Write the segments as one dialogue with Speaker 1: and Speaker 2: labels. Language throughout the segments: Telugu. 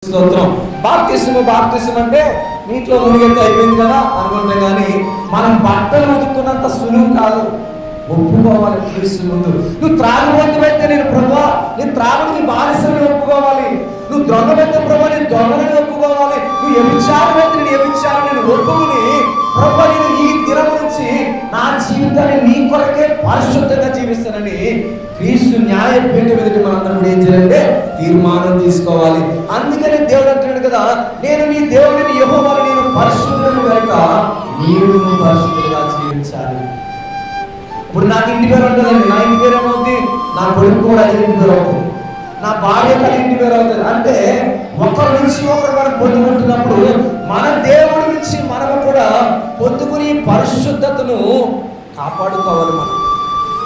Speaker 1: స్తోత్రం. బాప్తిసం అంటే నీటిలో మునిగైతే అయిపోయింది కదా అనుకుంటే కానీ మనం బట్టలు ఉతుక్కున్నంత సులువు కాదు. ఒప్పుకోవాలి క్రీస్తు ముందు. నువ్వు త్రాగుబోతువైతే నేను ప్రభువా నేను త్రాగుడికి బానిసని ఒప్పుకోవాలి. నువ్వు దొంగవైతే ప్రభువా నేను దొంగలని ఒప్పుకోవాలి. నువ్వు వ్యభిచారమైతే నేను వ్యభిచారాన్ని ఒప్పుకుని ప్రభువా నేను ఈ దినం నుంచి నా జీవితాన్ని నీ కొరకే పరిశుద్ధంగా జీవిస్తానని క్రీస్తు న్యాయపీఠం ఎదుటి మనందరం ఏం చేయాలంటే తీర్మానం తీసుకోవాలి. అందుకని దేవుడు అంటున్నాడు కదా, నేను నీ దేవుడిని యెహోవాను, నేను పరిశుద్ధులను కనుక నీవు పరిశుద్ధంగా జీవించాలి. ఇప్పుడు నాకు ఇంటి పేరు ఉంటుందండి, నా ఇంటి పేరు ఏమవుతుంది, నా కొడుకు కూడా అదే ఇంటి పేరు అవుతుంది, నా భార్య కూడా ఇంటి పేరు అవుతుంది. అంటే ఒకరి నుంచి ఒకరు మనం పొందుకుంటున్నప్పుడు మన దేవుడి నుంచి మనము కూడా పొందుకుని పరిశుద్ధతను కాపాడుకోవాలి. మనం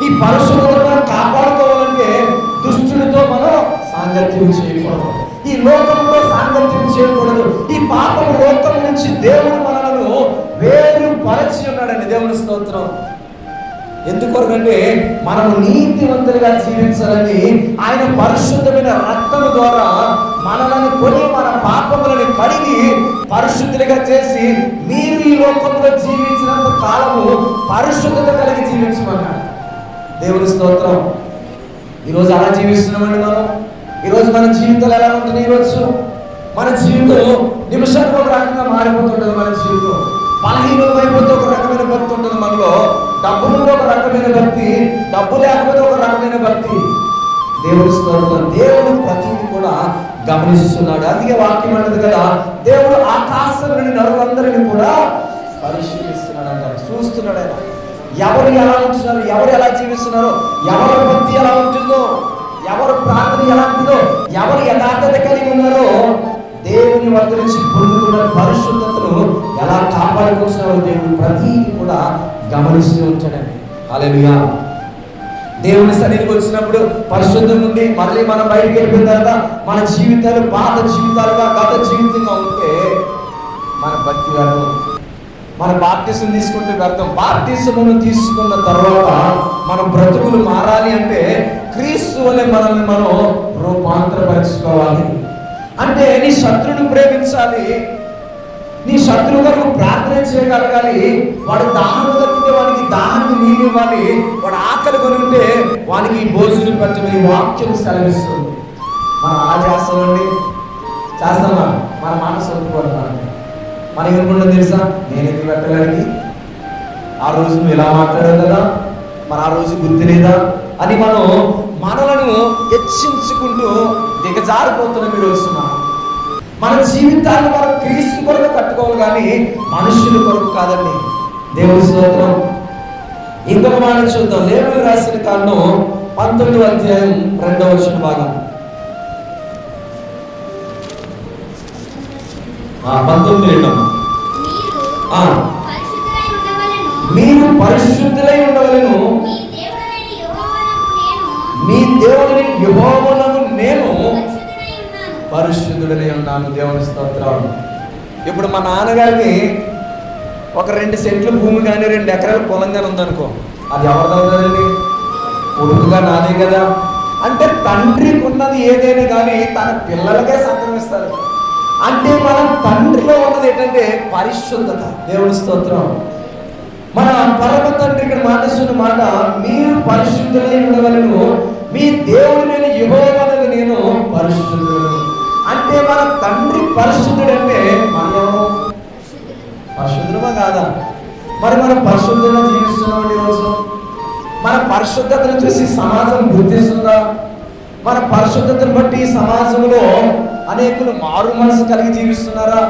Speaker 1: ఈ పరిశుద్ధతను మనం కాపాడుకోవాలంటే దుష్టులతో మనం సాంగత్యం చేయకూడదు, ఈ లోకంలో సాంగత్యం చేయకూడదు. ఈ పాపము లోకం నుంచి దేవుడు మనలను వేరు పరచి ఉన్నాడండి. దేవుని స్తోత్రం. ఎందుకొరకంటే మనము నీతివంతులుగా జీవించాలని ఆయన పరిశుద్ధమైన రక్తము ద్వారా మనలను కొని మన పాపములను కడిగి పరిశుద్ధులుగా చేసి మీరు ఈ లోకంలో జీవించినంత కాలము పరిశుద్ధత కలిగి జీవించమన్నాడు. దేవుని స్తోత్రం. ఈరోజు అలా జీవిస్తున్నామండి మనం. ఈరోజు మన జీవితాలు ఎలా ఉంటుంది? ఈరోజు మన జీవితం నిమిషానికి ఒక రకంగా మారిపోతుంటుంది. మన జీవితం బలహీనం అయిపోతే ఒక రకమైన భక్తి ఉంటుంది మనలో, డబ్బు ఉంటే ఒక రకమైన భక్తి, డబ్బు లేకపోతే ఒక రకమైన భక్తి. దేవుని స్తోత్రం. దేవుడు ప్రతిదీ కూడా గమనిస్తున్నాడు. అందుకే వాక్యం అంటది కదా, దేవుడు ఆకాశంలోని నరులందరినీ కూడా పరిశీలిస్తున్నాడు అంటారు, చూస్తున్నాడు. ఆయన ఎవరు ఎలా ఉంటున్నారు, ఎవరు ఎలా జీవిస్తున్నారో, ఎవరి భక్తి ఎలా ఉంటుందో, ఎవరు ప్రార్థన ఎలా ఉంటుందో, ఎవరు యథార్థత కలిగి ఉన్నారో, దేవుని వద్ద నుంచి పొందుకున్న పరిశుద్ధతను ఎలా కాపాడుకుంటున్నారో దేవుడు ప్రతిదీ కూడా గమనిస్తూ ఉంటాడండి. హల్లెలూయా. దేవుని సన్నిధికి వచ్చినప్పుడు పరిశుద్ధం నుండి మళ్ళీ మనం బయటికి వెళ్ళిపోయిన తర్వాత మన జీవితాలు పాత జీవితాలుగా గత జీవితంగా ఉంటే మన భక్తి వ్యర్థం. మన బాప్తిసం తీసుకుంటే వ్యర్థం. బాప్తిసమును తీసుకున్న తర్వాత మన బ్రతుకులు మారాలి అంటే క్రీస్తు వలె మనల్ని మనం రూపాంతరపరచుకోవాలి. అంటే నీ శత్రువుని ప్రేమించాలి, నీ శత్రువు గారు ప్రార్థన చేయగలగాలి, వాడు దాహం కలిగితే వాడికి దాహానికి నీళ్ళు ఇవ్వాలి, వాడు ఆకలి కొని ఉంటే వానికి భోజనం పెట్టమని వాక్యం సెలవిస్తుంది. మనం అలా చేస్తామండి, చేస్తామా? మన మనసు ఒప్పుకోవాలి. మన ఏమనుకుంటాం తెలుసా, నేను ఎందుకు పెట్టగలిగి, ఆ రోజు నువ్వు ఇలా మాట్లాడావు కదా, మన ఆ రోజు గుర్తు లేదా అని మనం మనలను హెచ్చించుకుంటూ దిగజారిపోతున్నాం. ఈరోజు మన జీవితాన్ని మనం క్రీస్తు కొరకు కట్టుకోవాలి కానీ మనుషుల కొరకు కాదండి. దేవుని స్తోత్రం. ఇంకొక మాట చూద్దాం. లేవీయులకు రాసిన కాండం 19వ అధ్యాయం 2వ వచన భాగం. 19:2. మీరు పరిశుద్ధులై ఉండవలెను, మీ దేవుడిని యెహోవానగు నేను పరిశుద్ధుడనే ఉన్నాను. దేవుని స్తోత్రం. ఇప్పుడు మా నాన్నగారికి ఒక 2 సెంట్ల భూమి కానీ 2 ఎకరాల పొలం కానీ ఉందనుకో, అది ఎవరిదవుతుందండి? కొడుకుగా నాదే కదా. అంటే తండ్రికి ఉన్నది ఏదైనా కానీ తన పిల్లలకే సంక్రమిస్తారు. అంటే మన తండ్రిలో ఉన్నది ఏంటంటే పరిశుద్ధత. దేవుని స్తోత్రం. మన పరమ తండ్రి ఇక్కడ మాట్లాడుతున్న మాట, మీరు పరిశుద్ధులై ఉండవలెను, మీ దేవుడిని యెహోవానగు నేను పరిశుద్ధుడు. అంటే మన తండ్రి పరిశుద్ధుడు అంటే మనం పరిశుద్ధులమా కాదా? మరి మనం పరిశుద్ధంగా జీవిస్తున్నామండి. ఈరోజు మన పరిశుద్ధతను చూసి సమాజం గుర్తిస్తుందా? మన పరిశుద్ధతను బట్టి సమాజంలో అనేకులు మారు మనసు కలిగి జీవిస్తున్నారా?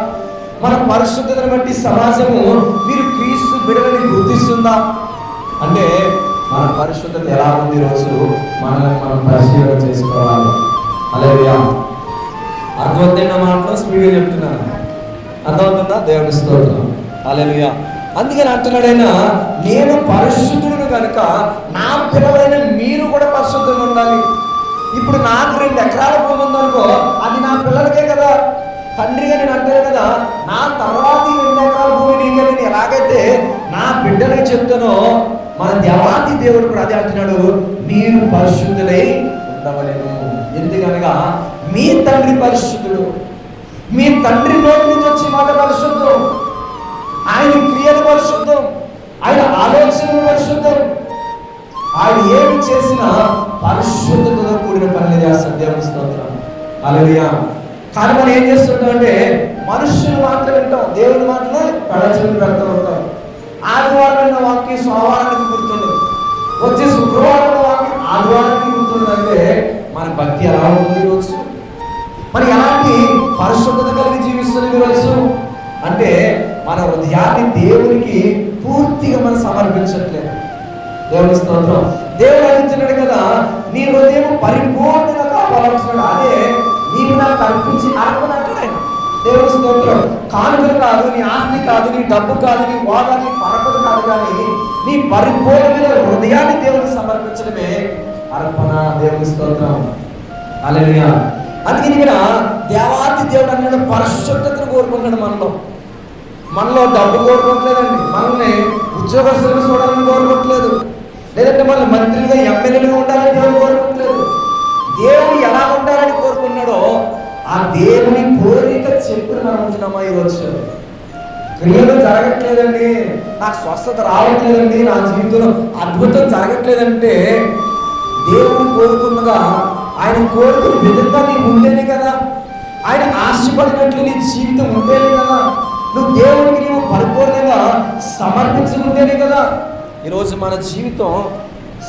Speaker 1: మన పరిశుద్ధతను బట్టి సమాజము మీరు క్రీస్తు బిడ్డలని గుర్తిస్తుందా? అంటే మన పరిశుద్ధత ఎలా ఉంది ఈరోజు మనల్ని మనం పరిశీలన చేసుకోవాలి. హల్లెలూయా. అర్థమవుతుందా? మాటలో స్పీడ్గా చెప్తున్నాను, అర్థమవుతుందా? దేవుని స్తోత్రం. హల్లెలూయా. అందుకని అంటున్నాడైనా, నేను పరిశుద్ధులను కనుక నా పిల్లలైన మీరు కూడా పరిశుద్ధంగా ఉండాలి. ఇప్పుడు నాకు 2 ఎకరాల భూమి ఉందనుకో, అది నా పిల్లలకే కదా. తండ్రిగా నేను అంటాను కదా, నా తర్వాత 2 ఎకరాల భూమి నీకే. నేను ఎలాగైతే నా బిడ్డలకి చెప్తానో మన దేవాది దేవుడు కూడా అదే అంటున్నాడు, మీరు పరిశుద్ధులై ఉండవలెను. ఎందుకనగా మీ తండ్రి పరిశుద్ధుడు. మీ తండ్రి నోటి నుంచి వచ్చే మాట పరిశుద్ధం, ఆయన క్రియలు పరిశుద్ధం, ఆయన ఆలోచనలు పరిశుద్ధం. ఆయన ఏమి చేసినా పరిశుద్ధతతో కూడిన పనులు చేస్తాడు. దేవుని స్తోత్రం, హల్లెలూయా. కానీ మనం ఏం చేస్తుంటాం అంటే మనుషులు మాటలు వింటాం, దేవుని మాటలే పెడచెవిన పెడతా ఉంటాం. ఆదివారం విన్న వాక్యం సోమవారానికి గుర్తుండదు, వచ్చే శుక్రవారం వాక్యం ఆదివారానికి గుర్తుండదు. అంటే మన భక్తి ఎలా ఉంది ఈరోజు? మరి ఎలాంటి పరిశుద్ధత కలిగి జీవిస్తుంది ఈరోజు అంటే మన హృదయాన్ని దేవునికి పూర్తిగా మనం సమర్పించట్లేదు. దేవుని స్తోత్రం. దేవుడు అడుగుతున్నాడు కదా, నీ హృదయం పరిపూర్ణంగా కావాలంటున్నాడు. అదే నీవు నాకు అర్పించి అర్పణ అంటాడు ఆయన. దేవుని స్తోత్రం. కానుకలు కాదు, నీ ఆస్తి కాదు, నీ డబ్బు కాదు, నీ హోదా, నీ పరపతి కాదు, కానీ నీ పరిపూర్ణమైన హృదయాన్ని దేవునికి సమర్పించడమే అర్పణ. దేవుని స్తోత్రం, హల్లెలూయా. అందుకని ఇక్కడ దేవాతి దేవుడు అన్నాడు పరిశుద్ధతను కోరుకుంటున్నాడు. మనలో డబ్బు కోరుకోవట్లేదండి, మనల్ని ఉద్యోగస్తులను చూడాలని కోరుకోవట్లేదు, లేదంటే మనల్ని మంత్రులుగా ఎమ్మెల్యేలుగా ఉండాలని దేవుడు కోరుకోవట్లేదు. దేవుడు ఎలా ఉండాలని కోరుకున్నాడో ఆ దేవుని కోరిక చెప్పుని మనం ఉంటున్నామా? ఈరోజు క్రియలు జరగట్లేదండి, నాకు స్వస్థత రావట్లేదండి, నా జీవితంలో అద్భుతం జరగట్లేదంటే దేవుడు కోరుకున్నగా ఆయన కోరుకున్న విధంగా నీవు ఉంటేనే కదా, ఆయన ఆశపడినట్లు నీ జీవితం ఉంటేనే కదా, నువ్వు దేవుడికి నీవు పరిపూర్ణంగా సమర్పించుకుంటేనే కదా. ఈరోజు మన జీవితం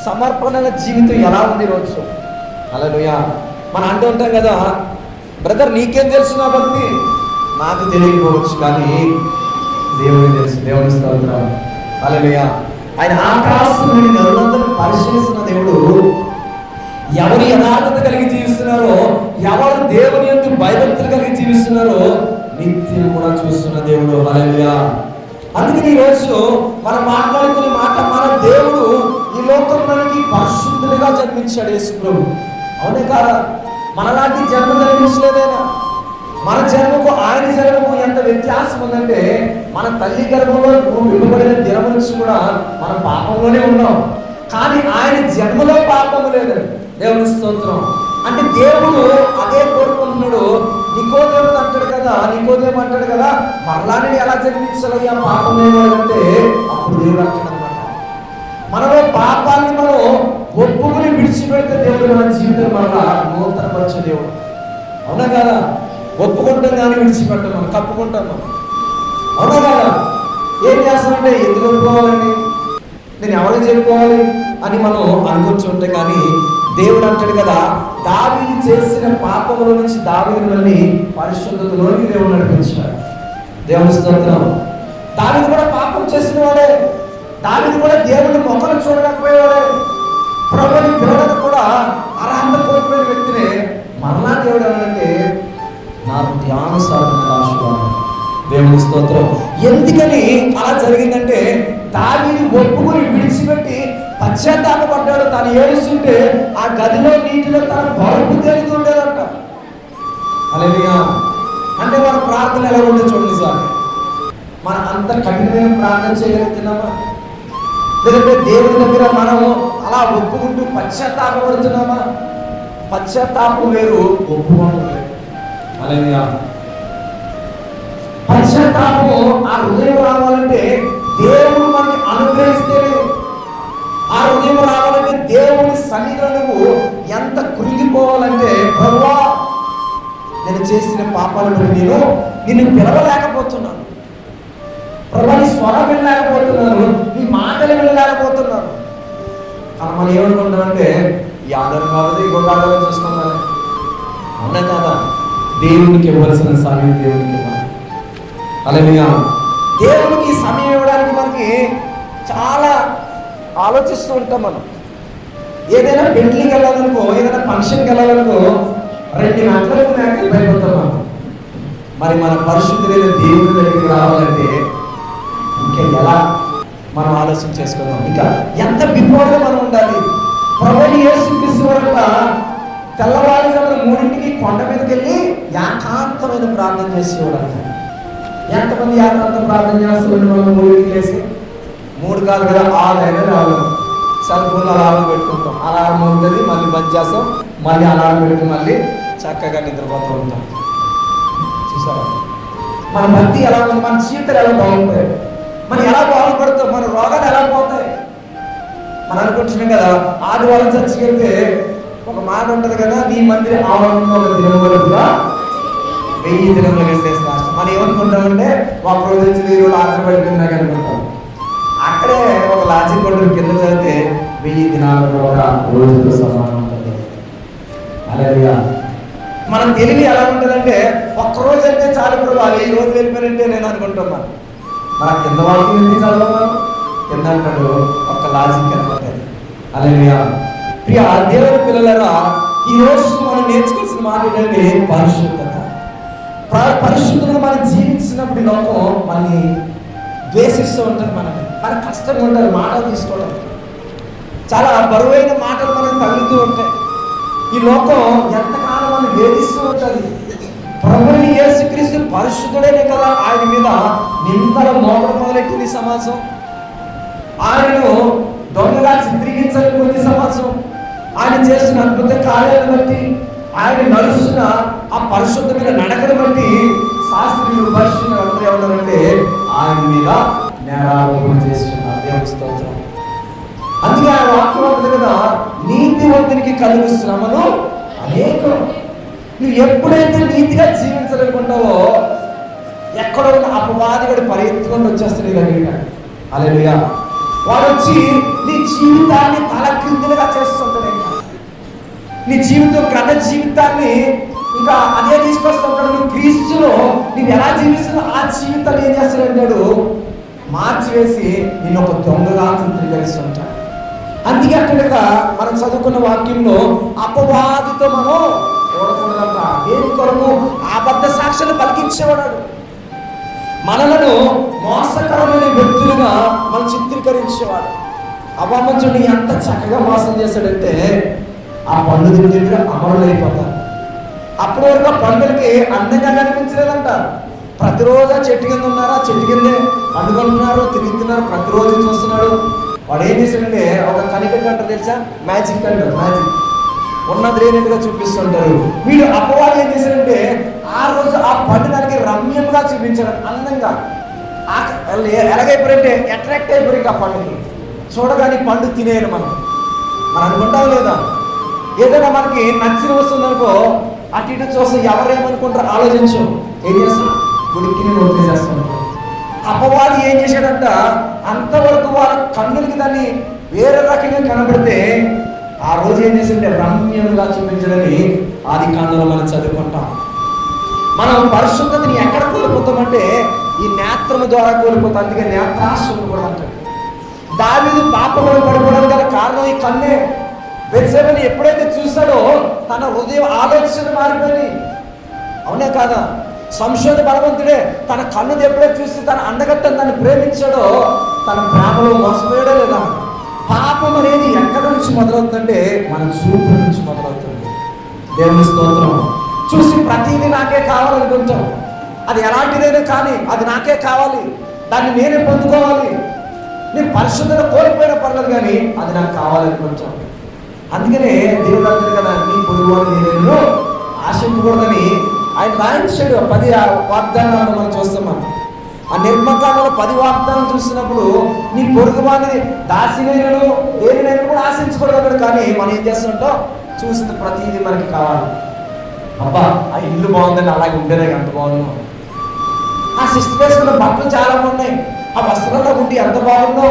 Speaker 1: సమర్పణ జీవితం ఎలా ఉంది ఈరోజు? హల్లెలూయా. మనం అంటూ ఉంటాం కదా, బ్రదర్ నీకేం తెలుసు నా భక్తి? నాకు తెలియకపోవచ్చు, కానీ దేవుడికి తెలుసు. దేవుని స్తోత్రం, హల్లెలూయా. ఆయన ఆకాశం నుండి నరులందరూ పరిశీలిస్తున్న దేవుడు. ఎవరు యథార్థత కలిగి జీవిస్తున్నారో, ఎవరు దేవుని యందు భయభక్తులు కలిగి జీవిస్తున్నారో నిత్యం కూడా చూస్తున్న దేవుడు. హల్లెలూయా. అందుకని ఈరోజు మనం మాట్లాడుకునే మాట, మన దేవుడు ఈ లోకంలోనికి పరిశుద్ధులుగా జన్మించాడు యేసు ప్రభు. అవునే కాదా? మనలాంటి జన్మ జన్మించలేదేనా? మన జన్మకు ఆయన జన్మకు ఎంత వ్యత్యాసం ఉందంటే, మన తల్లి గర్భంలో విలువబడిన దినం నుంచి కూడా మనం పాపంలోనే ఉన్నాం, కానీ ఆయన జన్మలో పాపము లేదండి. దేవుని స్తోత్రం. అంటే దేవుడు అదే కోరుకుంటున్నాడు. నికోదేముడు అంటాడు కదా, నికోదేము అంటాడు కదా, మరలా నేను ఎలా జన్మించాలయ్యా పాపం లేదంటే, అప్పుడు దేవుడు అంటాడు అనమాట, మనలో పాపాన్ని మనం ఒప్పుకుని విడిచిపెడితే దేవుడు మన జీవితం మరలా నూతనపరిచే దేవుడు. అవునా కదా? ఒప్పుకుంటాం కానీ విడిచిపెట్టాం, మనం కప్పుకుంటాం మనం. అవునా కదా? ఏం చేస్తామంటే ఎందుకు ఒప్పుకోవాలండి, నేను ఎవరికి చెప్పుకోవాలి అని మనం అనుకుంటూ ఉంటే, కానీ దేవుడు అంటాడు కదా, దావీదు చేసిన పాపముల నుంచి దావీదుని మళ్ళీ పరిశుద్ధతలోకి దేవుడు నడిపించాడు. దేవుని స్తోత్రం. దావీదు కూడా పాపం చేసిన వాడే, దావీదు కూడా దేవుని మొక్కలు చూడలేకపోయేవాడే, ప్రభుని పిలవడానికి కూడా అర్హత కోల్పోయిన వ్యక్తినే మరలా దేవుడు అన్నాడంటే నా ధ్యానుసారమైన ఆశీర్వాదం. దేవుని స్తోత్రం. ఎందుకని అలా జరిగిందంటే, దావీదు ఒప్పుకుని విడిచిపెట్టి పశ్చాత్తాపడ్డాడు. తను ఏడుస్తుంటే ఆ గదిలో నీటిలో తన బరువు తేలుతుండేదంట. హల్లెలూయా. అంటే మన ప్రార్థన ఎలా ఉందో చూడండి సార్. మనం అంత కఠినమైన ప్రార్థన చేయగలుగుతున్నామా? లేదంటే దేవుడి దగ్గర మనం అలా ఒప్పుకుంటూ పశ్చాత్తాపడుతున్నామా? పశ్చాత్తాపం వేరు, ఒప్పుకోవడం వేరు. హల్లెలూయా. పశ్చాత్తాపం ఆ హృదయం రావాలంటే దేవుడు మనకి అనుగ్రహిస్తేనే. ఆ హృదయం రావాలంటే దేవుని సన్నిధిలో నువ్వు ఎంత కృంగిపోవాలంటే, ప్రభువా నేను చేసిన పాపాలను నేను నిన్ను పిలవలేకపోతున్నాను, ప్రభు నీ స్వరం వినలేకపోతున్నాను, నీ మాటలు వినలేకపోతున్నాను. కానీ మనం ఏమనుకుంటామంటే ఈ ఆధారం కావాలి, ఇంకొక ఆధారం చూసుకున్నాను. అవునా కాదా? దేవునికి ఇవ్వాల్సిన సమయం దేవునికి ఇవ్వాలి. హల్లెలూయా. దేవునికి సమయం ఇవ్వడానికి మనకి చాలా ఆలోచిస్తూ ఉంటాం. మనం ఏదైనా పెళ్లికి వెళ్ళాలనుకో, ఏదైనా ఫంక్షన్కి వెళ్ళాలనుకో 2 గంటలకు నాకు వెళ్ళిపోతాం మనం. మరి మన పరిశుద్ధులైన దేవుని దగ్గరికి రావాలంటే ఇంకా ఎలా మనం ఆలోచన చేసుకుందాం, ఇంకా ఎంత బిఫోర్గా మనం ఉండాలి. ప్రభుని యేసుక్రీస్తు వరకు తెల్లవారుజామున 3ంటికి కొండ మీదకి వెళ్ళి ఏకాంతమైన ప్రార్థన చేసేవాడు. ఎంతమంది ఏకాంత ప్రార్థన చేస్తామండి? మనం 3ంటికి లేసి 3 కాదు కదా, 6 అయినా రావాలి. సెల్ ఫోన్లో అలారం పెట్టుకుంటాం, అలారం ఉంటుంది, మళ్ళీ బంద్ చేస్తాం, మళ్ళీ అలారం పెట్టుకుని మళ్ళీ చక్కగా నిద్రపోతూ ఉంటాం. చూసారా? మన భక్తి ఎలా ఉంది, మన జీవితాలు ఎలా బాగుంటాయి, మనం ఎలా బాగుపడతాం, మన రోగాలు ఎలా పోతాయి. మనం అనుకుంటున్నాం కదా, ఆదివారం చర్చికి వెళ్తే ఒక మాట ఉంటుంది కదా, నీ మందిర ఆవరణలో ఒక దినములుగా 1000 దినములు వేసేస్తా. మనం ఏమనుకుంటామంటే ఒక రోజు నుంచి 1000 రోజులు ఆధారపడిపోయింది అనుకుంటాం. అక్కడే ఒక లాజిక్ కొండ కింద చదివితే 1000 దినాలు కూడా రోజుతో సమానం ఉంటుంది. అలాగే మనం తెలివి ఎలా ఉంటుందంటే ఒక్కరోజు అంటే చాలు ప్రభు, 1000 రోజులు వెళ్ళిపోయినంటే నేను అనుకుంటాం. మన కింద వాళ్ళకి ఎందుకు చదవమా కింద అంటాడు, ఒక లాజిక్ అనమాట. అలాగే ప్రియ దేవుని పిల్లలరా, ఈ రోజు మనం నేర్చుకోవాల్సిన మాట ఏంటంటే పరిశుద్ధత. పరిశుద్ధంగా మనం జీవించినప్పుడు ఈ లోకం మనల్ని ద్వేషిస్తూ ఉంటుంది. మనకి కష్టంగా ఉంటుంది మాటలు తీసుకోవడం, చాలా బరువైన మాటలు మనకు తగులుతూ ఉంటాయి. ఈ లోకం ఎంతకాలం మనం వేధిస్తూ ఉంటుంది. ప్రభువుని యేసుక్రీస్తు పరిశుద్ధుడేనే కదా ఆయన మీద నిందల మోపడం మొదలెట్టింది సమాజం. ఆయనను దొంగగా చిత్రీకరించాలని కొద్ది సమాజం, ఆయన చేస్తున్న అద్భుత కార్యాలను బట్టి, ఆయన నడుస్తున్న ఆ పరిశుద్ధమైన నడకను బట్టి శాస్త్రులు పరిశుద్ధులు అందరూ ఏమన్నారంటే ఆయన మీద నేరారోపణ చేస్తున్నారు. దేవుని స్తోత్రం. అందుకే ఆయన వాక్యం ఉంటుంది కదా, నీతివంతునికి కలుగు శ్రమలు అనేకం. నువ్వు ఎప్పుడైతే నీతిగా జీవించాలనుకుంటావో ఎక్కడో ఉన్న అపవాదిగడు పరిగెత్తుకొని వచ్చేస్తాడు నీ దగ్గర. హల్లెలూయా. వాడు వచ్చి నీ జీవితాన్ని తల క్రిందులుగా చేస్తుంటాడు. ఇంకా నీ జీవితం గత జీవితాన్ని ఇంకా అదే తీసుకొస్తుంటాడు. నువ్వు క్రీస్తులో నువ్వు ఎలా జీవిస్తున్నావు ఆ జీవితాన్ని ఏం చేస్తాడంటాడు, మార్చివేసి నేను ఒక దొంగగా చిత్రీకరిస్తుంటాడు. అందుకే అక్కడగా మనం చదువుకున్న వాక్యంలో అపవాదితో మనం చూడకూడదంట. దేని కొరకు? అబద్ధ సాక్ష్యాలు పలికించేవాడు. మనలను మోసకరమైన వ్యక్తులుగా మనం చిత్రీకరించేవాడు. అపమంచుని ఎంత చక్కగా మోసం చేశాడంటే ఆ పండు తింటే అమరులు అయిపోతారు. అప్పటి వరకు ఆ పండుగకి అందంగా కనిపించలేదంట. ప్రతిరోజు చెట్టు కింద ఉన్నారా, చెట్టు కిందే పండుగలున్నారు, తిరుగుతున్నారు, ప్రతిరోజు చూస్తున్నాడు. వాడు ఏం చేశాడంటే ఒక కనిపెట్టి అంటారు తెలుసా, మ్యాజిక్ అంటారు. మ్యాజిక్ ఉన్నది లేనట్టుగా చూపిస్తుంటారు. వీడు అపవాడు ఏం చేశాడంటే ఆ రోజు ఆ పండుగకి రమ్యంగా చూపించాడు, అందంగా. ఎలాగైపోయారంటే అట్రాక్ట్ అయిపోయి ఆ పండుగకి చూడగానే పండు తినేయాలి. మనం అనుకుంటాం లేదా, ఏదైనా మనకి నచ్చిన వస్తుందనుకో అటు ఇటు చూస్తే ఎవరేమనుకుంటారో ఆలోచించు, ఏం చేస్తాం, గుడికి వదిలేసేస్తాం. అపవాది ఏం చేశాడంట, అంతవరకు వాళ్ళ కన్నులకి దాన్ని వేరే రకంగా కనబడితే ఆ రోజు ఏం చేసింటే రమ్యంగా చూపించడని ఆది కాండంలో మనం చదువుకుంటాం. మనం పరిశుద్ధతని ఎక్కడ కోల్పోతామంటే ఈ నేత్రము ద్వారా కోల్పోతాం. అందుకే నేత్రాశ్రమం కూడా అంటాడు. దావీదు పాపంలో పడిపోవడానికి గల కారణం ఈ కన్నే. బెత్షెబని ఎప్పుడైతే చూశాడో తన హృదయ ఆలోచన మారిపోయి, అవునే కాదా? సంశోధ బలవంతుడే తన కన్నుని ఎప్పుడైతే చూస్తే తన అందగత్తని తను ప్రేమించాడో తన ప్రేమలో మోసపోయాడో లేదా? పాపం అనేది ఎక్కడి నుంచి మొదలవుతుందంటే మన చూపు నుంచి మొదలవుతుంది. దేవుని స్తోత్రం. చూసి ప్రతిదీ నాకే కావాలనుకుంటాం. అది ఎలాంటిదైనా కానీ అది నాకే కావాలి, దాన్ని నేనే పొందుకోవాలి. నేను పరిశుద్ధత కోల్పోయిన పర్లేదు కానీ అది నాకు కావాలనుకుంటాం. అందుకనే దేవుడు అంటారు కదా, నీ పొరుగువాడు నేను ఆశించకూడదని ఆయన రాయించాడు. 10 వాగ్దానాలను మనం చూస్తాం. ఆ నిర్మకాండంలో 10 వాగ్దానాలు చూసినప్పుడు నీ పొరుగువాడిని దాసినైనను దేనినైనా కూడా ఆశించకూడదు. కానీ మనం ఏం చేస్తుంటాం, చూసిన ప్రతిదీ మనకి కావాలి. అబ్బా ఆ ఇల్లు బాగుందని అలాగే ఉండేదే అంత బాగున్నాం. ఆ సిస్టర్ వేసుకున్న బట్టలు చాలా బాగున్నాయి, ఆ వస్త్రంలో ఉండి ఎంత బాగుందో.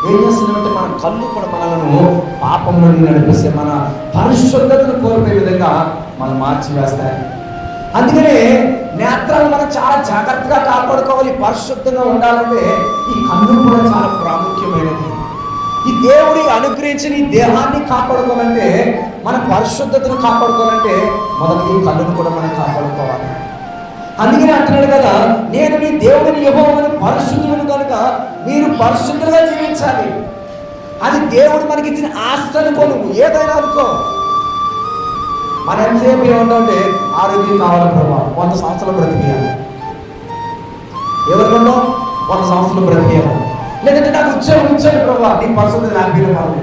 Speaker 1: ఏం చేస్తున్నామంటే మన కళ్ళు కూడా మనలను పాపంలో నడిపిస్తే మన పరిశుద్ధతను కోల్పోయే విధంగా మనం మార్చివేస్తాయి. అందుకనే నేత్రాలు మనం చాలా జాగ్రత్తగా కాపాడుకోవాలి. పరిశుద్ధంగా ఉండాలంటే ఈ కన్ను కూడా చాలా ప్రాముఖ్యమైనది. ఈ దేవుడి అనుగ్రహించిన ఈ దేహాన్ని కాపాడుకోవాలంటే, మన పరిశుద్ధతను కాపాడుకోవాలంటే మొదటి ఈ కళ్ళను కూడా మనం కాపాడుకోవాలి. అందుకని అంటున్నాడు కదా, నేను మీ దేవుని యెహోవాను పరిశుద్ధులను కనుక మీరు పరిశుద్ధంగా జీవించాలి. అది దేవుడు మనకి ఇచ్చిన ఆస్తి అనుకో, నువ్వు ఏదైనా అనుకో. మన ఎంతసేపు ఏమంటే ఆరోగ్యం కావాలి ప్రభావ, 100 సంవత్సరాలు బ్రతికేయాలి. ఎవరికన్నా 100 సంవత్సరాలు బ్రతికేయాలి. లేదంటే నాకు ఉద్యోగం ప్రభావ, నీ పరిశుద్ధత నాకు కావాలి.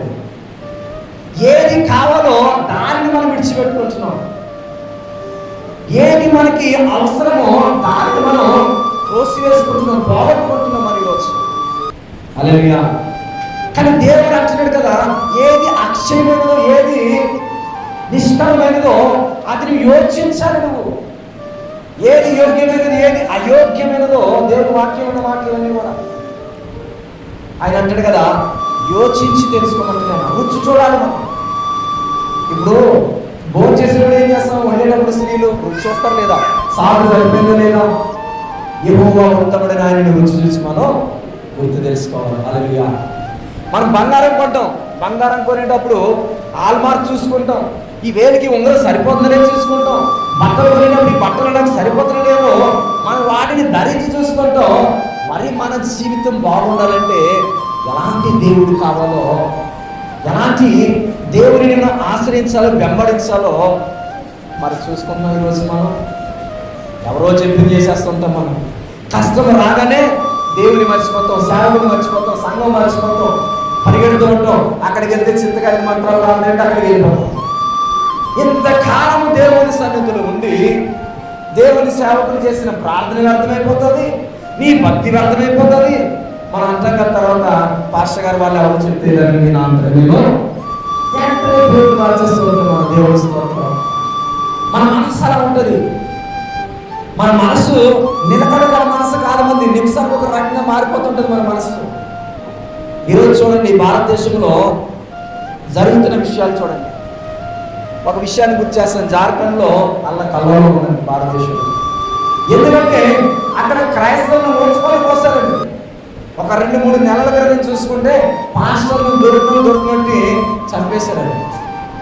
Speaker 1: ఏది కావాలో దాన్ని మనం విడిచిపెట్టుకుంటున్నాం. ఏది మనకి అవసరమో వివేచించాలి. నువ్వు ఏది యోగ్యమైనది ఏది అయోగ్యమైనదో దేవుడు వాక్యం ఉన్న వాక్యం కూడా ఆయన అంటాడు కదా, యోచించి తెలుసుకోమంటున్నాను. రుచి చూడాలి మనం. ఇప్పుడు భోజనం చేసినప్పుడు ఏం చేస్తాం? వండేటప్పుడు స్త్రీలు రుచి చూస్తారు లేదా, సాగు సరిపోయిందో లేదా, యెహోవా ఉత్తముడైన ఆయనని రుచి చూసి మనం గుర్తు తెలుసుకోవాలి. హల్లెలూయా. మనం బంగారం కొంటాం, బంగారం కొనేటప్పుడు ఆల్మార్క్ చూసుకుంటాం, ఈ వేలికి ఉంగరం సరిపోతుందనే చూసుకుంటాం. బట్టలు కొనేటప్పుడు ఈ బట్టలు నాకు సరిపోతుందేమో మనం వాటిని ధరించి చూసుకుంటాం. మరి మన జీవితం బాగుండాలంటే ఎలాంటి దేవుడు కావాలో, ఎలాంటి దేవుడిని మనం ఆశ్రయించాలో, వెంబడించాలో మరి చూసుకుంటాం. ఈరోజు మనం ఎవరో చెప్పింది చేసేస్తుంటాం. మనం కష్టం రాగానే దేవుని మర్చిపోతాం, సేవకుని మర్చిపోతాం, సంఘం మర్చిపోతాం, పరిగెడుతూ ఉంటాం. అక్కడికి వెళ్తే చింతకాయల మంత్రాలు రావాలంటే అక్కడికి వెళ్ళిపోతాం. ఇంతకాలము దేవుని సన్నిధిలో ఉండి దేవుని సేవకులు చేసిన ప్రార్థన వ్యర్థమైపోతుంది, నీ భక్తి వ్యర్థమైపోతుంది. మనం అంటాం కదా, తర్వాత పాస్టర్ గారు వాళ్ళు ఎవరు చెప్తే నా అంతరంలో మార్చేస్తూ ఉంటాం. మన దేవుని స్తోత్రం. మన మనసు అలా ఉంటుంది. మన మనసు నిలకడగల మనసు కాదు, మంది నిమిషానికి ఒక రకంగా మారిపోతుంటుంది మన మనసు. ఈరోజు చూడండి, భారతదేశంలో జరుగుతున్న విషయాలు చూడండి. ఒక విషయాన్ని గుర్తు చేస్తాను. జార్ఖండ్లో అలా కలవడం ఉందండి భారతదేశంలో. ఎందుకంటే అక్కడ క్రైస్తవులను ఓడ్చుకొని పోస్తారండి. ఒక 2-3 నెలల క్రితం చూసుకుంటే పాస్టర్లు దొరికినట్టు చంపేశారండి.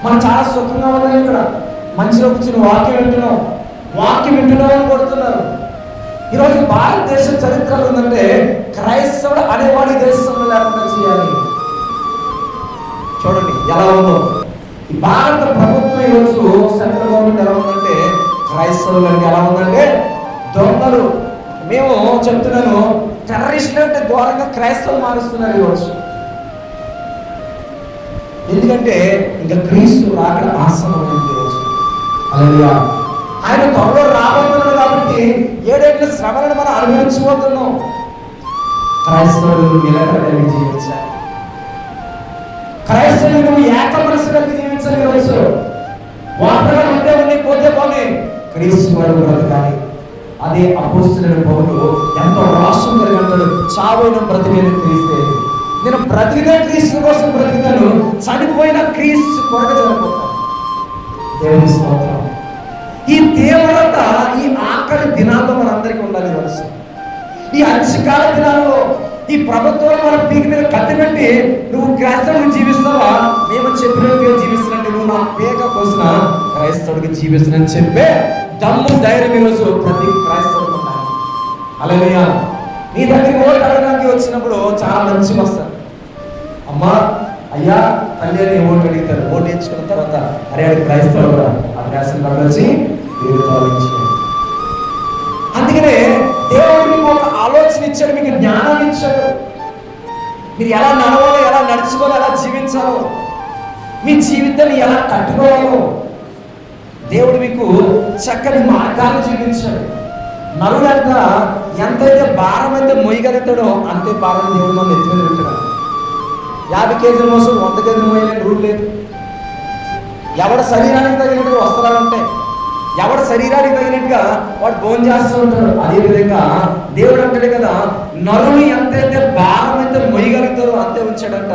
Speaker 1: మనం చాలా సుఖంగా ఉన్నాం, ఇక్కడ మంచిగా కూర్చుని వాక్యం వింటున్నాం అని కొడుతున్నారు. ఈరోజు భారతదేశం చరిత్రలో ఉందంటే క్రైస్తవుడు అనేవాడి దేశంలో లేకుండా చేయాలి. చూడండి ఎలా ఉందో ఈ భారత ప్రభుత్వం. ఈరోజు సెంట్రల్ గవర్నమెంట్ ఎలా ఉందంటే క్రైస్తవులు అంటే ఎలా ఉందంటే దొంగలు. మేము చెప్తున్నాను, టెర్రరిస్టులు అంటే ఘోరంగా క్రైస్తవులు మారుస్తున్నారు ఈరోజు. ఎందుకంటే ఇంకా క్రీస్తు రాకడ ఆసన్నమైంది ఈరోజు. హల్లెలూయా. ఆయన త్వరలో రాబోతున్నాడు కాబట్టి 7 ఏళ్ల శ్రమలను మనం అనుభవించబోతున్నాం. క్రైస్తవులు నిలకడ కలిగి జీవించాలి. క్రైస్తవులు ఏక మనసు కలిగి జీవించాలి. ఈరోజు వార్తలు ఉంటే ఉన్నాయి, పోతే పోనీ క్రీస్తు వరకు బ్రతకాలి. అదే అపోస్తలుడైన పౌలు ఎంతో రాష్ట్రం కలిగి అంటాడు, చావైన బ్రతికేది క్రీస్తే. నేను బ్రతికితే క్రీస్తు కోసం బ్రతికాను, చనిపోయిన క్రీస్తు కొరకు చనిపోతాను. దేవుని స్తోత్రం. ఈ తీవ్రత ఈ ఆఖరి దినాల్లో మనందరికీ ఉండాలి. వరుస ఈ అంశకాల దినాల్లో ఈ ప్రభుత్వం మన పీకి మీద కత్తి పెట్టి నువ్వు క్రైస్తవుడికి జీవిస్తావా, మేము చెప్పినట్టుగా జీవిస్తున్నట్టు నువ్వు నా పేక కోసిన క్రైస్తవుడికి జీవిస్తున్నా చెప్పే దమ్ము ధైర్యం ఈరోజు ప్రతి క్రైస్తవుడికి ఉండాలి. హల్లెలూయా. నీ దగ్గరికి ఓటు అడగడానికి వచ్చినప్పుడు చాలా మంచిగా వస్తారు. అమ్మా అయ్యా తల్లి అని ఓటు అడుగుతారు. ఓటు వేయించుకున్న తర్వాత అరే అది క్రైస్తవుడు అభ్యాసం వచ్చి అందుకనే దేవుడు మీకు ఒక ఆలోచన ఇచ్చాడు, మీకు జ్ఞానాన్ని ఇచ్చాడు. మీరు ఎలా నడవాలో, ఎలా నడుచుకోవాలో, ఎలా జీవించాలో, మీ జీవితాన్ని ఎలా కట్టుకోవాలో దేవుడు మీకు చక్కని మార్గాన్ని చూపించాడు. నరుడంత ఎంతైతే భారం అయితే మొయ్యగలుగుతాడో అంతే భారం దేవుడు మనం ఎత్తి మీద పెట్టాడు. 50 కేజీల మోసం 100 కేజీలు మోయలేని రూల్ లేదు. ఎవరి శరీరానికి తగినట్టుగా వస్త్రాలు ఉంటాయి, ఎవరి శరీరానికి తగినట్టుగా వాడు భోజనం చేస్తూ ఉంటాడు. అదేవిధంగా దేవుడు అంటాడు కదా, నరులు ఎంతైతే భారం అయితే మొయ్యగలుగుతారో అంతే ఉంచాడంట.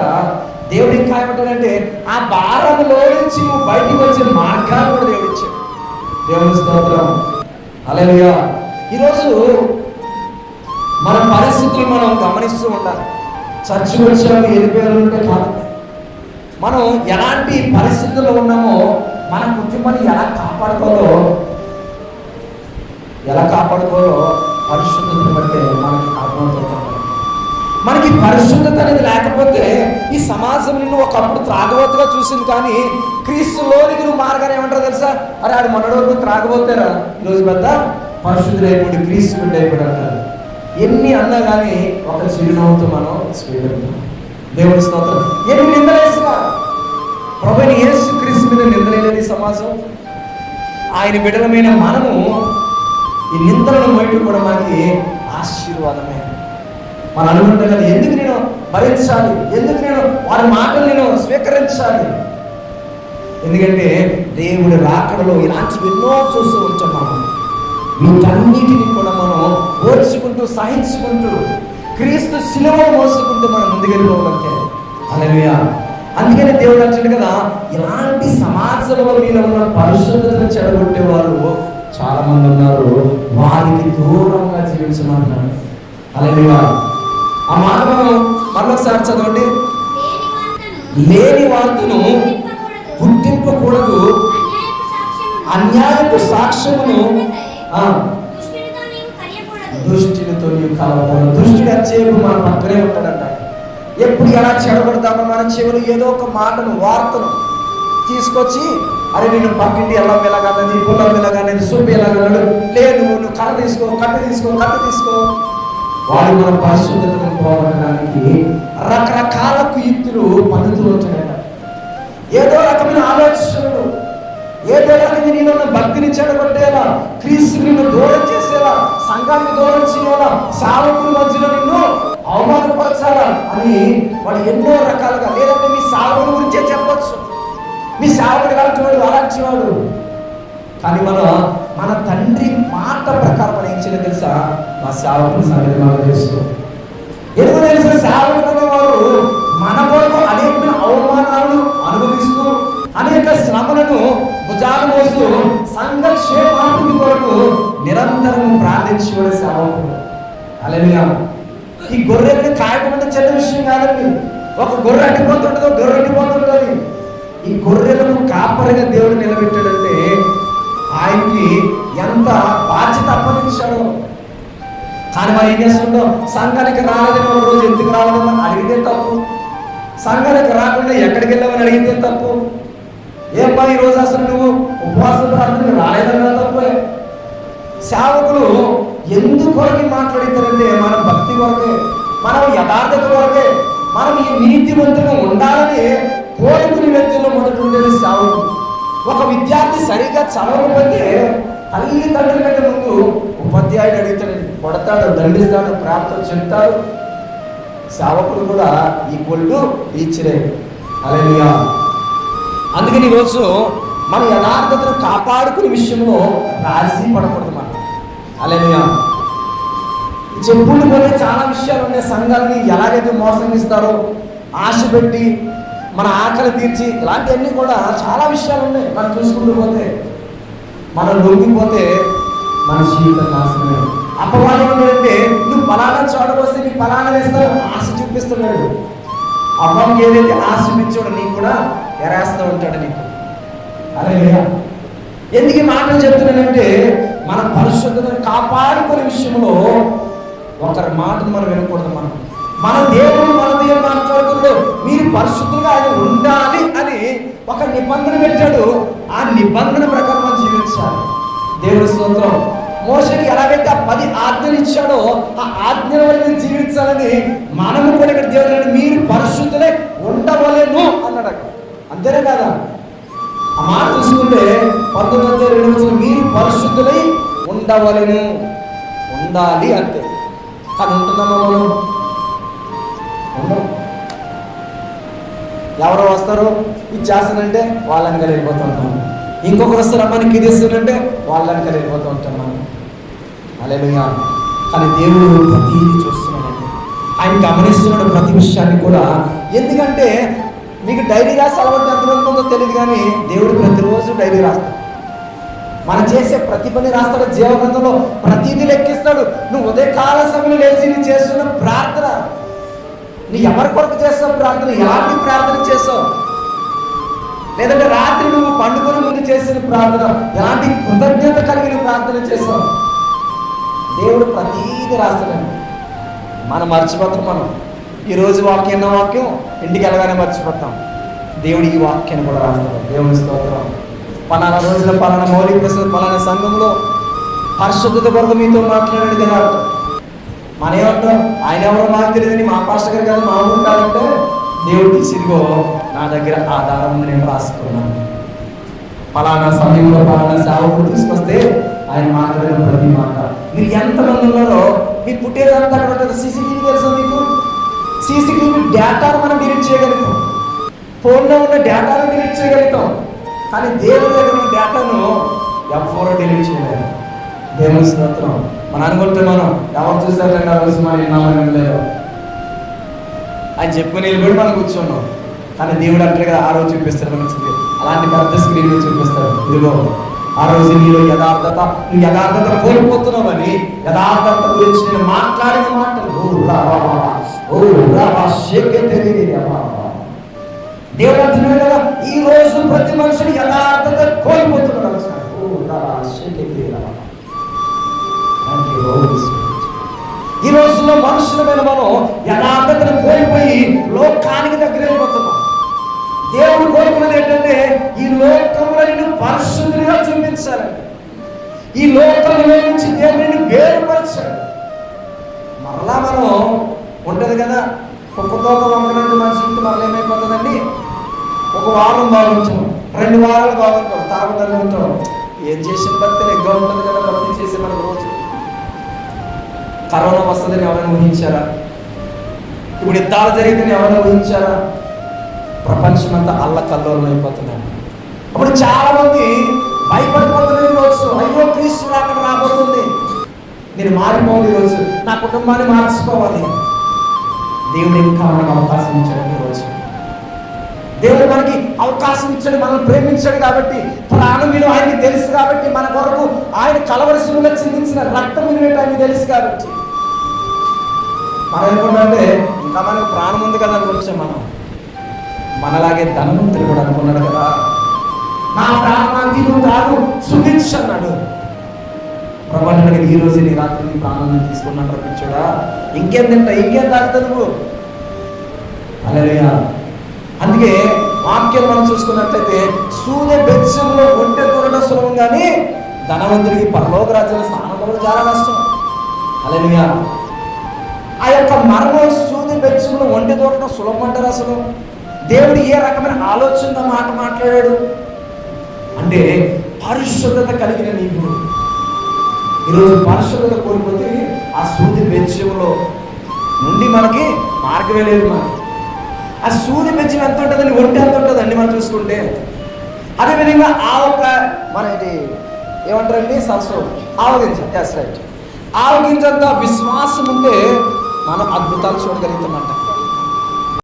Speaker 1: దేవుడు ఇంకా ఏమంటాడంటే ఆ భారంలో నుంచి నువ్వు బయటికి వచ్చే మార్గాలు కూడా దేవుడు ఇచ్చాడు. దేవుని స్తోత్రం. హల్లెలూయా. ఈరోజు మన పరిస్థితులు మనం గమనిస్తూ ఉండాలి. చర్చకు వచ్చాము వెళ్ళిపోయాలంటే కాదు, మనం ఎలాంటి పరిస్థితుల్లో ఉన్నామో మన కుటుంబాన్ని ఎలా కాపాడుకోవాలో పరిశుద్ధతను బట్టే మనకి అర్థమవుతుంది. మనకి పరిశుద్ధత అనేది లేకపోతే ఈ సమాజం నిన్ను ఒకప్పుడు త్రాగబోతుగా చూసింది, కానీ క్రీస్తులోనికి నువ్వు మారగానే ఏమంటారు తెలుసా, అరే ఆడు మొన్నటి త్రాగబోతారా ఈరోజు పెద్ద పరిశుద్ధుడైపోయి క్రీస్తు బిడ్డ అయిపోయి అంటారు. ఎన్ని అన్నా కానీ ఒక చిరునవ్వుతో మనం స్వీకరిస్తాం. దేవుని స్తోత్రం. ఎన్ని నిందలేసినా ప్రభుని యేసు క్రీస్తు మీద నిందలేని సమాజం. ఆయన బిడ్డలమైన మనము ఈ నిందలను బయట కూడా మనకి ఆశీర్వాదమే. మనం అనుకుంటాం కదా, ఎందుకు నేను భరించాలి, ఎందుకు నేను వారి మాటలు నేను స్వీకరించాలి. ఎందుకంటే దేవుడి రాకడలో ఇలాంటివి ఎన్నో చూస్తూ ఉంటాం మనం. వీటన్నిటిని కూడా మనం ఓర్చుకుంటూ సహించుకుంటూ క్రీస్తు శిలువ మోసుకుంటూ మనం ముందుకెళ్ళిపోవాలంటే హల్లెలూయా. అందుకని దేవుడు అంటాడు కదా, ఇలాంటి సమాజంలో మీలో ఉన్న పరిశుద్ధతను చెడగొట్టేవారు చాలా మంది ఉన్నారు, వారికి దూరంగా జీవించమంటున్నాడు. హల్లెలూయా. ఆ మాట మనం మరొకసారి చదవండి. లేని వార్తను పుట్టింపకూడదు, అన్యాయపు సాక్ష్యమును దుష్టునితో నీవు కలవకూడదు. దుష్టుడు అచ్చేపు మన పక్కనే ఉంటాడంట. ఎప్పుడు ఎలా చెడగొడతామో మన చెవులు ఏదో ఒక మాటను వార్తను తీసుకొచ్చి, అరే నేను పక్కింటి ఎలా వెళ్ళగానది, పొలం వెళ్ళగానది, సొమ్ము ఎలాగన్నాడు, లేదు నువ్వు కర్ర తీసుకో, కట్టె తీసుకో. వాడు మన పరిశుద్ధతను పోగొట్టడానికి రకరకాల కుయుక్తులు పద్ధతులు ఉంటాయంట. ఏదో రకమైన ఆలోచనలు, ఏదో రకమైన నేను భక్తిని చెడగొట్టేలా, క్రీస్తు నిన్ను దూరం చేసేలా, సంఘాన్ని దూరం చేయాలా, సేవకుల మధ్యలో నిన్ను అవమానపరచాలా అని వాడు ఎన్నో రకాలుగా, లేదంటే మీ సేవకుల గురించే చెప్పొచ్చు, మీ సేవకుడు అలాంటి వాడు. కానీ మన తండ్రి మాట ప్రకారం మనం ఏం చేయాలి తెలుసా? మా సేవకుల సంగతి మనకు తెలుసు. ఎందుకు తెలుసా? సేవకులు వారు మన కొరకు అనేకమైన అవమానాలను అనుభవిస్తూ, అనేక శ్రమలను భుజాలు మోస్తూ సంఘ క్షేమాభివృద్ధి కొరకు నిరంతరం ప్రార్థించేవాడు సేవకుడు. హల్లెలూయా. ఈ గొర్రెలను కాయటం అంటే చిన్న విషయం కాదండి. ఒక గొర్రె అడ్డిపోతుంటుందో గొర్రె అడ్డిపోతుంటుంది. ఈ గొర్రెలను కాపరిగా దేవుడు నిలబెట్టాడంటే ఆయనకి ఎంత బాధ్యత అప్పగించాడో. కానీ మనం ఏం చేస్తుంటాం? సంఘానికి రాలేదని ఒక రోజు ఎందుకు రావాలని అడిగితే తప్పు, సంఘానికి రాకుండా ఎక్కడికి వెళ్ళామని అడిగితే తప్పు. ఏమ్మా ఈరోజు అసలు నువ్వు ఉపవాస ప్రార్థనకు రాలేదన్నా తప్పే. సేవకులు ఎందుకొరకి మాట్లాడతారంటే మన భక్తి కొరకే, మనం యథార్థత కొరకే, మనం ఈ నీతివంతులు ఉండాలని కోరుకునే వ్యక్తుల్లో మొదటి ఉండేది సేవకులు. ఒక విద్యార్థి సరిగ్గా చదవకపోతే తల్లిదండ్రుల కంటే ముందు ఉపాధ్యాయుడు అడుగుతాడు, కొడతాడు, దండిస్తాడు, ప్రార్థన చెప్తాడు. సేవకుడు కూడా ఈక్వల్ టు టీచరే. హల్లెలూయా. అందుకని ఈరోజు మన యథార్థతను కాపాడుకునే విషయంలో రాజీ పడకూడదు మనం. హల్లెలూయా. చెప్పులు పోతే చాలా విషయాలు ఉన్నాయి. సంఘాలని ఎలాగైతే మోసగిస్తారో, ఆశ పెట్టి మన ఆకలి తీర్చి, ఇలాంటివన్నీ కూడా చాలా విషయాలు ఉన్నాయి. మనం చూసుకుంటూ పోతే, మనం లొంగిపోతే మన జీవితం నాశనమే. అపవాదం ఏంటంటే నువ్వు పలానా చోటకు వస్తే నీకు పలానా వేస్తావు, ఆశ చూపిస్తున్నాడు. అవ్వంకి ఏదైతే ఆశ చూపించాడో నీకు కూడా ఎరేస్తూ ఉంటాడు నీకు. హల్లెలూయా. ఎందుకు ఈ మాటలు చెప్తున్నానంటే మన పరిశుద్ధతను కాపాడుకునే విషయంలో ఒకరి మాటను మనం వినకూడదు. మన దేవుడు మాట్లాడుతున్నాడు, మీరు పరిశుద్ధులుగా ఆయన ఉండాలి అని ఒక నిబంధన పెట్టాడు. ఆ నిబంధన ప్రకారం మనం జీవించాలి. దేవుడి స్తోత్రం. మోషేకి ఎలాగైతే ఆ 10 ఆజ్ఞలు ఇచ్చాడో ఆ ఆజ్ఞల వరకు జీవించాలని మనము కూడా ఇక్కడ దేవుడు మీరు పరిశుద్ధులే ఉండవలెను అన్నాడు. అంతేనే కదా? ఆ మాట చూసుకుంటే 19:2 మీరు పరిశుద్ధులై ఉండవలెను, ఉండాలి అంతే. కానీ ఉంటున్నామా మనం? ఉండవు. ఎవరో వస్తారు ఇది చేస్తానంటే వాళ్ళని కలిగి వెళ్ళిపోతూ ఉంటాం. ఇంకొకరు వస్తారు అమ్మానికి ఇది ఇస్తానంటే వాళ్ళని కలిగి వెళ్ళిపోతూ ఉంటున్నాం. హల్లెలూయా. కానీ దేవుడు ప్రతిదీ చూస్తున్నాడు, ఆయన గమనిస్తున్నాడు ప్రతి విషయాన్ని కూడా. ఎందుకంటే మీకు డైరీ రాసి అలవాటు ఎంతమంది ఉందో తెలియదు, కానీ దేవుడు ప్రతిరోజు డైరీ రాస్తాడు. మనం చేసే ప్రతి పని రాస్తాడు. జీవగ్రంథంలో ప్రతిదీ లెక్కిస్తాడు. నువ్వు ఉదయకాల సమయంలో లేచి నీ చేస్తున్న ప్రార్థన, నీ ఎవరి కొరకు చేస్తావు ప్రార్థన, ఎలాంటి ప్రార్థన చేస్తావు, లేదంటే రాత్రి నువ్వు పండుగల ముందు చేసిన ప్రార్థన, ఎలాంటి కృతజ్ఞత కలిగిన ప్రార్థన చేస్తావు, దేవుడు ప్రతీది రాస్తాడు. మనం మర్చిపోతాం. మనం ఈరోజు వాక్యం ఇంటికి వెళ్ళగానే మర్చిపోతాం. దేవుడు ఈ వాక్యాన్ని కూడా రాస్తాడు. దేవుని స్తోత్రం. పలానా రోజున పలానా మౌలిక ప్రశ్న పలానా సంఘంలో పరిశుద్ధత కొరకు మీతో మాట్లాడాడు కదా. మన ఏమంటాం? ఆయన ఎవరో నాకు తెలియదని మా పాస్టర్ గారు కదా మా ఊరు కాదంటే దేవుడు తీసిదిగో నా దగ్గర ఆధారం నేను రాసుకున్నాను. పలానా సమయంలో పలానా సేవకుడు తీసుకొస్తే ఆయన మాట్లాడిన ప్రతి మాట. మీరు ఎంతమంది ఉన్నారో మీ ఫుటేజ్ అంతా అక్కడ ఉంటుంది. సీసీటీవీ తెలుసా మీకు? సీసీటీవీ డేటాను మనం డిలీట్ చేయగలుగుతాం. ఫోన్లో ఉన్న డేటాను డిలీట్ చేయగలుగుతాం. కానీ దేవుడి దగ్గర ఉన్న డేటాను ఎవరు డిలీట్ చేయలేరు. దేవుని స్తోత్రం. మనం అనుకుంటే మనం ఎవరు చూసారంటే కలిసి మనం విన్నామని లేదు, ఆయన చెప్పుకుని వెళ్ళిపోయి మనం కూర్చున్నాం. కానీ దేవుడు అంటే కదా ఆ రోజు చూపిస్తాడు మనకి, అలాంటి పెద్ద స్క్రీన్ చూపిస్తాడు. ఇదిగో ఆ రోజు నీలో యథార్థత, నువ్వు యథార్థత కోల్పోతున్నావని, యథార్థత గురించి నేను మాట్లాడిన మాటలు దేవుడు అంటున్నాడు కదా, ఈ రోజు ప్రతి మనుషుడు యథార్థత కోల్పోతున్నాడు. ఈ రోజుల్లో మనుషులమైన మనం యథార్థతను కోల్పోయి లోకానికి దగ్గర వెళ్ళిపోతున్నాం. దేవుడు కోరుకున్నది ఏంటంటే ఈ లోకంలో నిన్ను పరిశుద్ధులుగా చూపించాలని, ఈ లోకంలో నుంచి దేవుడిని వేరుపరచాలి. మరలా మనం ఉంటుంది కదా, కుక్కతో వంకనంటే మనిషి ఇంటి మరలా ఏమైపోతుందండి, ఒక వారం బాగుంటాం, 2 వారాలు బాగుంటాం, తర్వాత ఉంటాం. ఏం చేసిన భక్తి ఎక్కువ ఉంటుంది కదా, భక్తి చేసే మన రోజు. కరోనా వస్తుందని ఎవరైనా ఊహించారా? ఇప్పుడు యుద్ధాలు జరిగిందని ఎవరైనా ఊహించారా? ప్రపంచమంతా అల్లకల్లోలం అయిపోతున్నాడు. అప్పుడు చాలా మంది భయపడిపోతున్నారు. ఈరోజు అయ్యో క్రీస్తు అక్కడ రాబోతుంది, నేను మారిపోవాలి, ఈరోజు నా కుటుంబాన్ని మార్చుకోవాలి. దేవుడు ఇంకా మనకు అవకాశం ఇచ్చాడు. ఈరోజు దేవుడు మనకి అవకాశం ఇచ్చాడు, మనల్ని ప్రేమించాడు కాబట్టి, ప్రాణం విలువ ఆయనకి తెలుసు కాబట్టి, మన కొరకు ఆయన కలవరసులుగా చిందించిన రక్తం విలువ ఆయనకి తెలుసు కాబట్టి, మనం ఏమనుకుంటే ఇంకా మనకు ప్రాణం ఉంది కదా అనుకుంటాం. మనం మనలాగే ధనవంతుడు కూడా అనుకున్నాడు కదా, నా ప్రాణానికి నువ్వు కాదు సుఖించు అన్నాడు. ప్రభావం ఈ రోజు నీ రాత్రి నీ ప్రాణాన్ని తీసుకున్నాడు రప్పించాడా, ఇంకేం తింటా, ఇంకేం తాగుతా నువ్వు. హల్లెలూయా. అందుకే వాక్యం మనం చూసుకున్నట్లయితే సూర్య బెచ్చంలో ఒంటె దూరడం సులభం, కానీ ధనవంతుడికి పరలోక రాజ్యంలో స్థానం కూడా చాలా కష్టం. హల్లెలూయా. ఆ యొక్క మరణం సూర్య బెచ్చంలో ఒంటె దూరడం సులభం అంటారు. అసలు దేవుడు ఏ రకమైన ఆలోచన మాట మాట్లాడాడు అంటే, పరిశుద్ధత కలిగిన నీకు ఈరోజు పరిశుద్ధత కోల్పోతే ఆ సూర్య బెచ్చంలో నుండి మనకి మార్గమే లేదు. మనకి ఆ సూర్య బెచ్చం ఎంత ఉంటుందండి, ఒంటి ఎంత ఉంటుందండి మనం చూసుకుంటే. అదేవిధంగా ఆ ఒక మన ఏమంటారండి సరస్సు ఆవగించ, ఎస్ రైట్, ఆవగించంత విశ్వాసం ఉంటే మనం అద్భుతాలు చూడగలుగుతామంట.